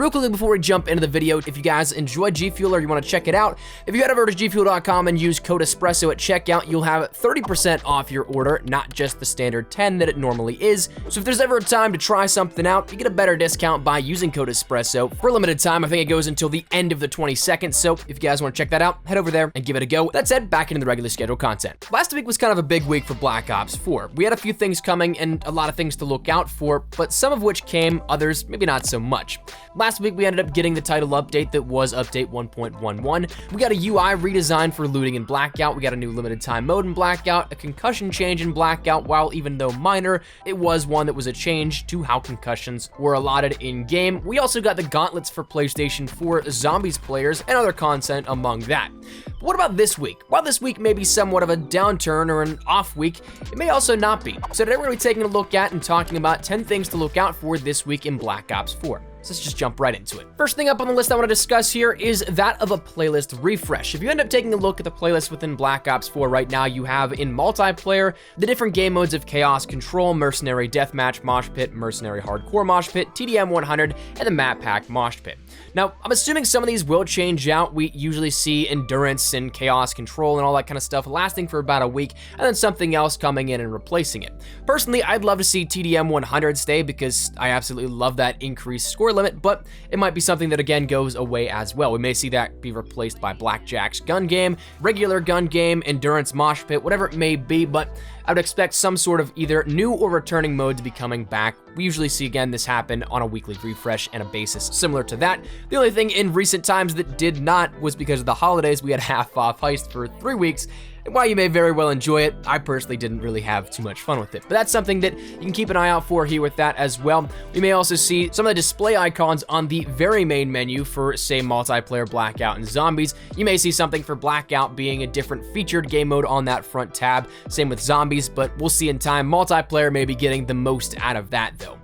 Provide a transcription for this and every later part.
Real quickly before we jump into the video, if you guys enjoy Gfuel or you want to check it out, if you head over to gfuel.com and use code espresso at checkout, you'll have 30% off your order, not just the standard 10 that it normally is. So if there's ever a time to try something out, you get a better discount by using code espresso for a limited time. I think it goes until the end of the 22nd. So if you guys want to check that out, head over there and give it a go. That said, back into the regularly scheduled content. Last week was kind of a big week for Black Ops 4. We had a few things coming and a lot of things to look out for, but some of which came, others maybe not so much. Last week we ended up getting the title update that was update 1.11. We got a UI redesign for looting in Blackout. We got a new limited time mode in Blackout, a concussion change in Blackout. While even though minor, it was one that was a change to how concussions were allotted in game. We also got the gauntlets for PlayStation 4 Zombies players and other content among that. But what about this week? While this week may be somewhat of a downturn or an off week, it may also not be. So today we're going to be taking a look at and talking about 10 things to look out for this week in Black Ops 4. So let's just jump right into it. First thing up on the list I want to discuss here is that of a playlist refresh. If you end up taking a look at the playlist within Black Ops 4 right now, you have in multiplayer the different game modes of Chaos Control, Mercenary Deathmatch Mosh Pit, Mercenary Hardcore Mosh Pit, TDM 100, and the Map Pack Mosh Pit. Now, I'm assuming some of these will change out. We usually see Endurance and Chaos Control and all that kind of stuff lasting for about a week, and then something else coming in and replacing it. Personally, I'd love to see TDM 100 stay because I absolutely love that increased score limit, but it might be something that again goes away as well. We may see that be replaced by Blackjack's gun game, regular gun game, Endurance Mosh Pit, whatever it may be, but I would expect some sort of either new or returning mode to be coming back. We usually see, again, this happen on a weekly refresh and a basis similar to that. The only thing in recent times that did not was because of the holidays. We had half off Heist for 3 weeks. And while you may very well enjoy it, I personally didn't really have too much fun with it. But that's something that you can keep an eye out for here with that as well. We may also see some of the display icons on the very main menu for, say, multiplayer Blackout and Zombies. You may see something for Blackout being a different featured game mode on that front tab. Same with Zombies, but we'll see in time. Multiplayer may be getting the most out of that, though.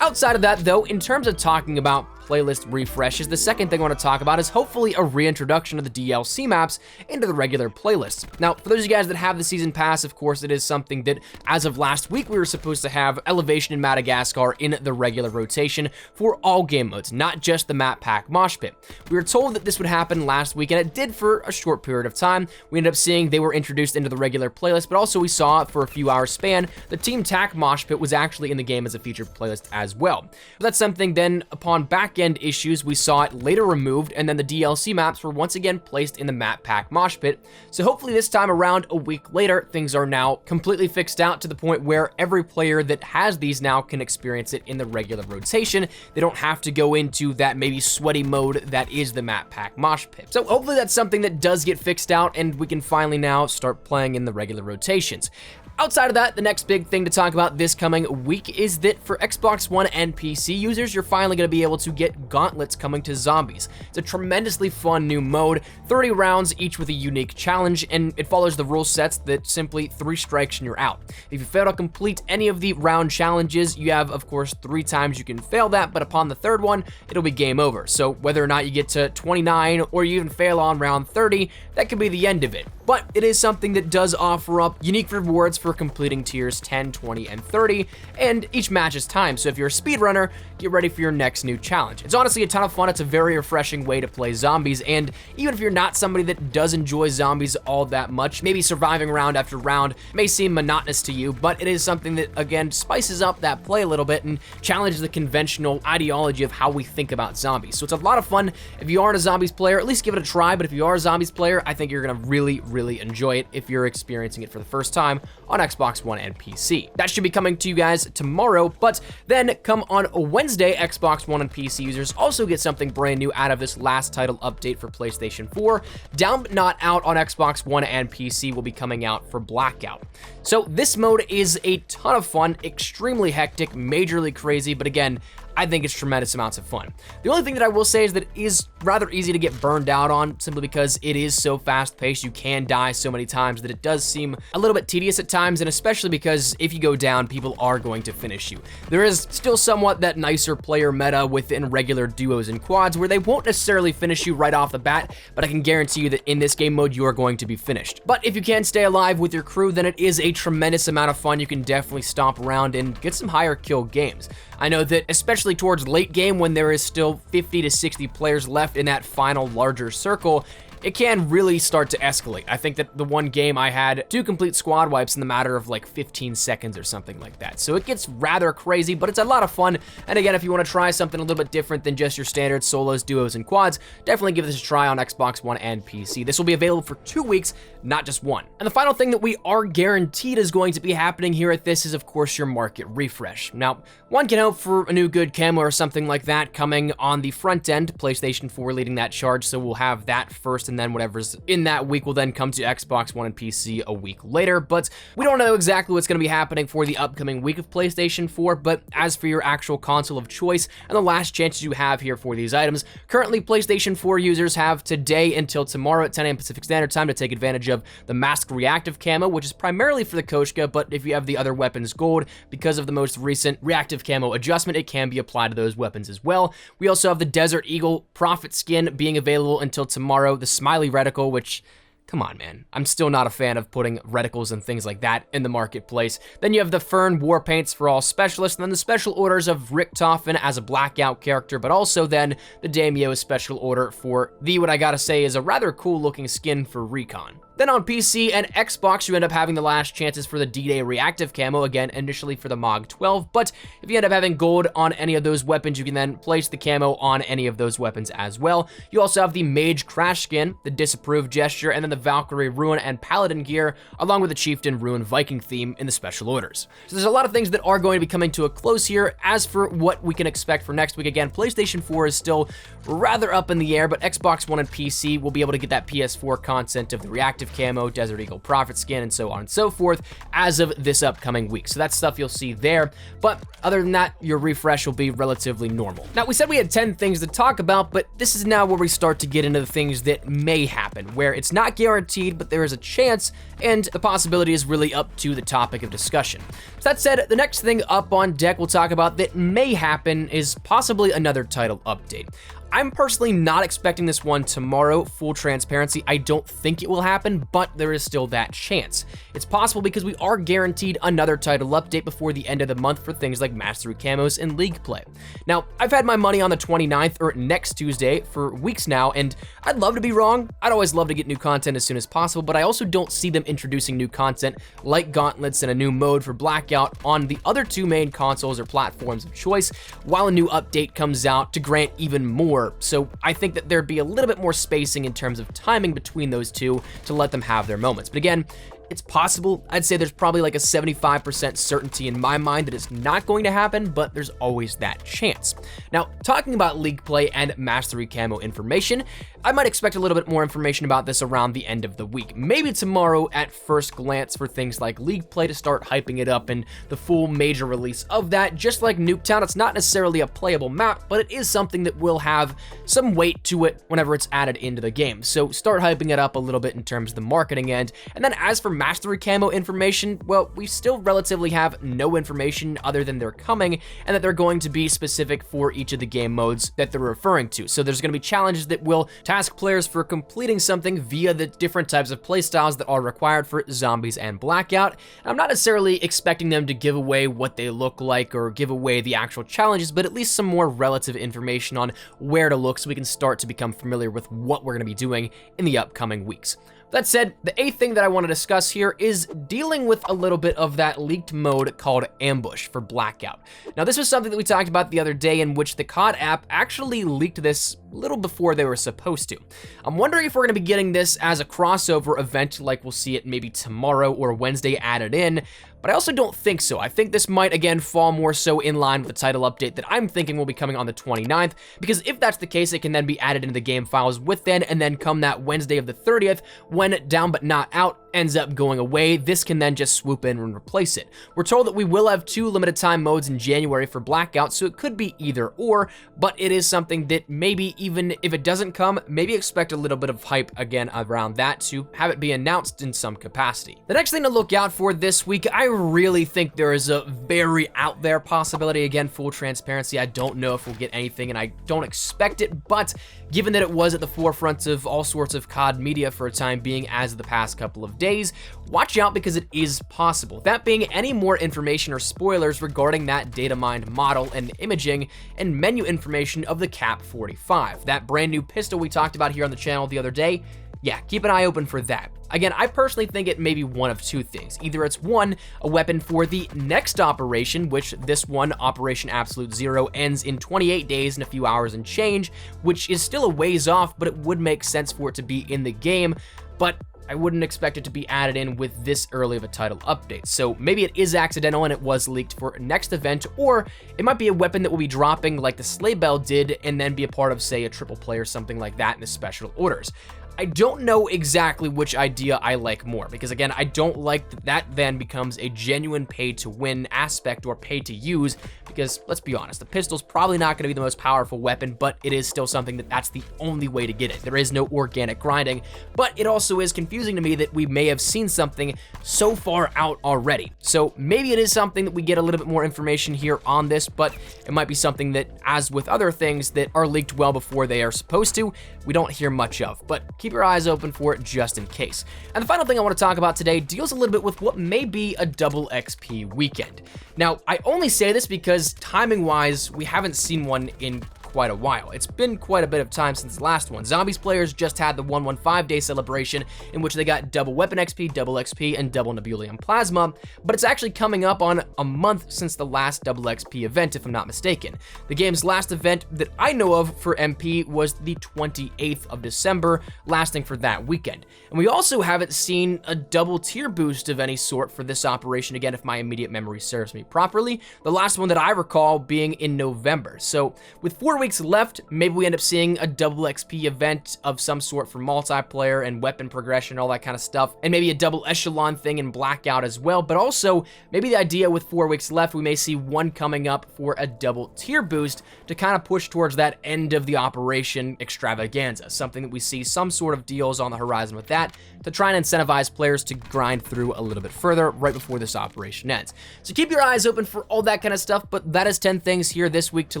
Outside of that, though, in terms of talking about playlist refreshes, the second thing I want to talk about is hopefully a reintroduction of the DLC maps into the regular playlists. Now, for those of you guys that have the season pass, of course, it is something that, as of last week, we were supposed to have Elevation in Madagascar in the regular rotation for all game modes, not just the Map Pack Mosh Pit. We were told that this would happen last week, and it did for a short period of time. We ended up seeing they were introduced into the regular playlist, but also we saw for a few hours span, the Team TAC Mosh Pit was actually in the game as a featured playlist as well. But that's something then, upon back-end issues, we saw it later removed, and then the DLC maps were once again placed in the Map Pack Mosh Pit. So hopefully this time around, a week later, things are now completely fixed out to the point where every player that has these now can experience it in the regular rotation. They don't have to go into that maybe sweaty mode that is the Map Pack Mosh Pit. So hopefully that's something that does get fixed out, and we can finally now start playing in the regular rotations. Outside of that, the next big thing to talk about this coming week is that for Xbox One and PC users, you're finally going to be able to get gauntlets coming to Zombies. It's a tremendously fun new mode, 30 rounds, each with a unique challenge, and it follows the rule sets that simply 3 strikes and you're out. If you fail to complete any of the round challenges, you have, of course, 3 times you can fail that, but upon the third one, it'll be game over. So whether or not you get to 29 or you even fail on round 30, that could be the end of it. But it is something that does offer up unique rewards for completing tiers 10, 20, and 30, and each match is timed, so if you're a speedrunner, get ready for your next new challenge. It's honestly a ton of fun. It's a very refreshing way to play Zombies, and even if you're not somebody that does enjoy Zombies all that much, maybe surviving round after round may seem monotonous to you, but it is something that, again, spices up that play a little bit and challenges the conventional ideology of how we think about Zombies. So it's a lot of fun. If you aren't a Zombies player, at least give it a try, but if you are a Zombies player, I think you're gonna really enjoy it if you're experiencing it for the first time on Xbox One and PC. That should be coming to you guys tomorrow, but then come on Wednesday, Xbox One and PC users also get something brand new out of this last title update for PlayStation 4. Down but Not Out on Xbox One and PC will be coming out for Blackout. So this mode is a ton of fun, extremely hectic, majorly crazy, but again, I think it's tremendous amounts of fun. The only thing that I will say is that it is rather easy to get burned out on, simply because it is so fast-paced. You can die so many times that it does seem a little bit tedious at times, and especially because if you go down, people are going to finish you. There is still somewhat that nicer player meta within regular duos and quads where they won't necessarily finish you right off the bat, but I can guarantee you that in this game mode, you are going to be finished. But if you can stay alive with your crew, then it is a tremendous amount of fun. You can definitely stomp around and get some higher kill games. I know that especially especially towards late game when there is still 50 to 60 players left in that final larger circle, it can really start to escalate. I think that the one game I had 2 complete squad wipes in the matter of like 15 seconds or something like that. So it gets rather crazy, but it's a lot of fun. And again, if you want to try something a little bit different than just your standard solos, duos, and quads, definitely give this a try on Xbox One and PC. This will be available for 2 weeks, not just 1. And the final thing that we are guaranteed is going to be happening here at this is, of course, your market refresh. Now, one can hope for a new good camo or something like that coming on the front end, PlayStation 4 leading that charge, so we'll have that first, and then whatever's in that week will then come to Xbox One and PC a week later. But we don't know exactly what's going to be happening for the upcoming week of PlayStation 4, but as for your actual console of choice and the last chances you have here for these items, currently PlayStation 4 users have today until tomorrow at 10 a.m. Pacific Standard Time to take advantage of the masked reactive camo, which is primarily for the Koshka, but if you have the other weapons gold, because of the most recent reactive camo adjustment, it can be applied to those weapons as well. We also have the Desert Eagle Prophet skin being available until tomorrow, the Smiley Reticle, which, come on, man. I'm still not a fan of putting reticles and things like that in the marketplace. Then you have the Fern War Paints for all specialists, and then the special orders of Richtofen as a blackout character, but also then the Daimyo special order for the, what I gotta say, is a rather cool looking skin for Recon. Then on PC and Xbox, you end up having the last chances for the D-Day reactive camo, again, initially for the MOG 12, but if you end up having gold on any of those weapons, you can then place the camo on any of those weapons as well. You also have the Mage Crash skin, the Disapproved Gesture, and then the Valkyrie Ruin and Paladin gear, along with the Chieftain Ruin Viking theme in the special orders. So there's a lot of things that are going to be coming to a close here. As for what we can expect for next week, again, PlayStation 4 is still rather up in the air, but Xbox One and PC will be able to get that PS4 content of the reactive camo, Desert Eagle Prophet skin, and so on and so forth as of this upcoming week. So that's stuff you'll see there. But other than that, your refresh will be relatively normal. Now, we said we had 10 things to talk about, but this is now where we start to get into the things that may happen, where it's not guaranteed, but there is a chance, and the possibility is really up to the topic of discussion. So that said, the next thing up on deck we'll talk about that may happen is possibly another title update. I'm personally not expecting this one tomorrow, full transparency. I don't think it will happen, but there is still that chance. It's possible because we are guaranteed another title update before the end of the month for things like Mastery Camos and League Play. Now, I've had my money on the 29th, or next Tuesday, for weeks now, and I'd love to be wrong. I'd always love to get new content as soon as possible, but I also don't see them introducing new content like gauntlets and a new mode for blackout on the other 2 main consoles or platforms of choice, while a new update comes out to grant even more. So I think that there'd be a little bit more spacing in terms of timing between those 2 to let them have their moments. But again, it's possible. I'd say there's probably like a 75% certainty in my mind that it's not going to happen, but there's always that chance. Now, talking about League Play and Mastery Camo information, I might expect a little bit more information about this around the end of the week. Maybe tomorrow at first glance for things like League Play to start hyping it up and the full major release of that. Just like Nuketown, it's not necessarily a playable map, but it is something that will have some weight to it whenever it's added into the game. So start hyping it up a little bit in terms of the marketing end. And then as for Mastery Camo information, well, we still relatively have no information other than they're coming and that they're going to be specific for each of the game modes that they're referring to. So there's going to be challenges that will task players for completing something via the different types of playstyles that are required for Zombies and Blackout. I'm not necessarily expecting them to give away what they look like or give away the actual challenges, but at least some more relative information on where to look so we can start to become familiar with what we're going to be doing in the upcoming weeks. That said, the 8th thing that I want to discuss here is dealing with a little bit of that leaked mode called Ambush for Blackout. Now, this was something that we talked about the other day in which the COD app actually leaked this a little before they were supposed to. I'm wondering if we're going to be getting this as a crossover event, like we'll see it maybe tomorrow or Wednesday added in, but I also don't think so. I think this might, again, fall more so in line with the title update that I'm thinking will be coming on the 29th, because if that's the case, it can then be added into the game files within, and then come that Wednesday of the 30th, when Down But Not Out ends up going away, this can then just swoop in and replace it. We're told that we will have 2 limited time modes in January for Blackout, so it could be either or, but it is something that maybe even if it doesn't come, maybe expect a little bit of hype again around that to have it be announced in some capacity. The next thing to look out for this week, I really think there is a very out there possibility. Again, full transparency, I don't know if we'll get anything and I don't expect it, but given that it was at the forefront of all sorts of COD media for a time being as of the past couple of days, watch out because it is possible. That being, any more information or spoilers regarding that data mined model and imaging and menu information of the Cap 45, that brand new pistol we talked about here on the channel the other day. Yeah, keep an eye open for that. Again, I personally think it may be one of two things. Either it's one, a weapon for the next operation, which this one, Operation Absolute Zero, ends in 28 days and a few hours and change, which is still a ways off, but it would make sense for it to be in the game, but I wouldn't expect it to be added in with this early of a title update. So maybe it is accidental and it was leaked for next event, or it might be a weapon that will be dropping like the Sleigh Bell did and then be a part of, say, a triple play or something like that in the special orders. I don't know exactly which idea I like more, because again, I don't like that then becomes a genuine pay to win aspect or pay to use, because let's be honest, the pistol's probably not going to be the most powerful weapon, but it is still something that's the only way to get it. There is no organic grinding, but it also is confusing to me that we may have seen something so far out already. So maybe it is something that we get a little bit more information here on this, but it might be something that, as with other things that are leaked well before they are supposed to, we don't hear much of, but keep your eyes open for it just in case. And the final thing I want to talk about today deals a little bit with what may be a double XP weekend. Now, I only say this because timing-wise, we haven't seen one in quite a while. It's been quite a bit of time since the last one. Zombies players just had the 115-day celebration in which they got double weapon XP, and double Nebulium Plasma, but it's actually coming up on a month since the last double XP event, if I'm not mistaken. The game's last event that I know of for MP was the 28th of December, lasting for that weekend. And we also haven't seen a double tier boost of any sort for this operation, again, if my immediate memory serves me properly. The last one that I recall being in November. So with 4 weeks left, maybe we end up seeing a double XP event of some sort for multiplayer and weapon progression, all that kind of stuff, and maybe a double echelon thing in Blackout as well. But also, maybe the idea with 4 weeks left, we may see one coming up for a double tier boost to kind of push towards that end of the operation extravaganza, something that we see some sort of deals on the horizon with that to try and incentivize players to grind through a little bit further right before this operation ends. So keep your eyes open for all that kind of stuff, but that is 10 things here this week to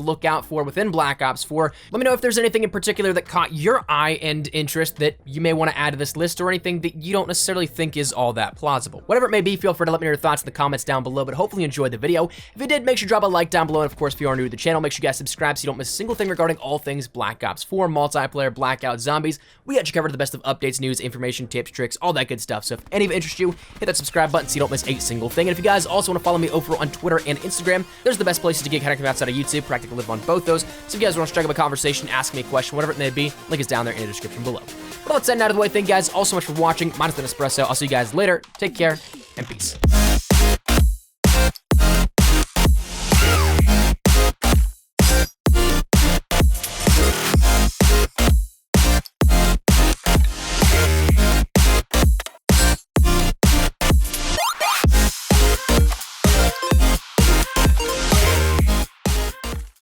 look out for within Black Ops 4. Let me know if there's anything in particular that caught your eye and interest that you may want to add to this list, or anything that you don't necessarily think is all that plausible. Whatever it may be, feel free to let me know your thoughts in the comments down below, but hopefully you enjoyed the video. If you did, make sure to drop a like down below, and of course, if you are new to the channel, make sure you guys subscribe so you don't miss a single thing regarding all things Black Ops 4, multiplayer, Blackout, zombies. We got you covered, the best of updates, news, information, tips, tricks, all that good stuff. So if any of it interests you, hit that subscribe button so you don't miss a single thing. And if you guys also want to follow me over on Twitter and Instagram, there's the best places to get connected outside of YouTube, practically live on both those. So if you guys want to strike up a conversation, ask me a question, whatever it may be, link is down there in the description below. But let's end out of the way. Thank you guys all so much for watching. Mine has been Espresso. I'll see you guys later. Take care and peace.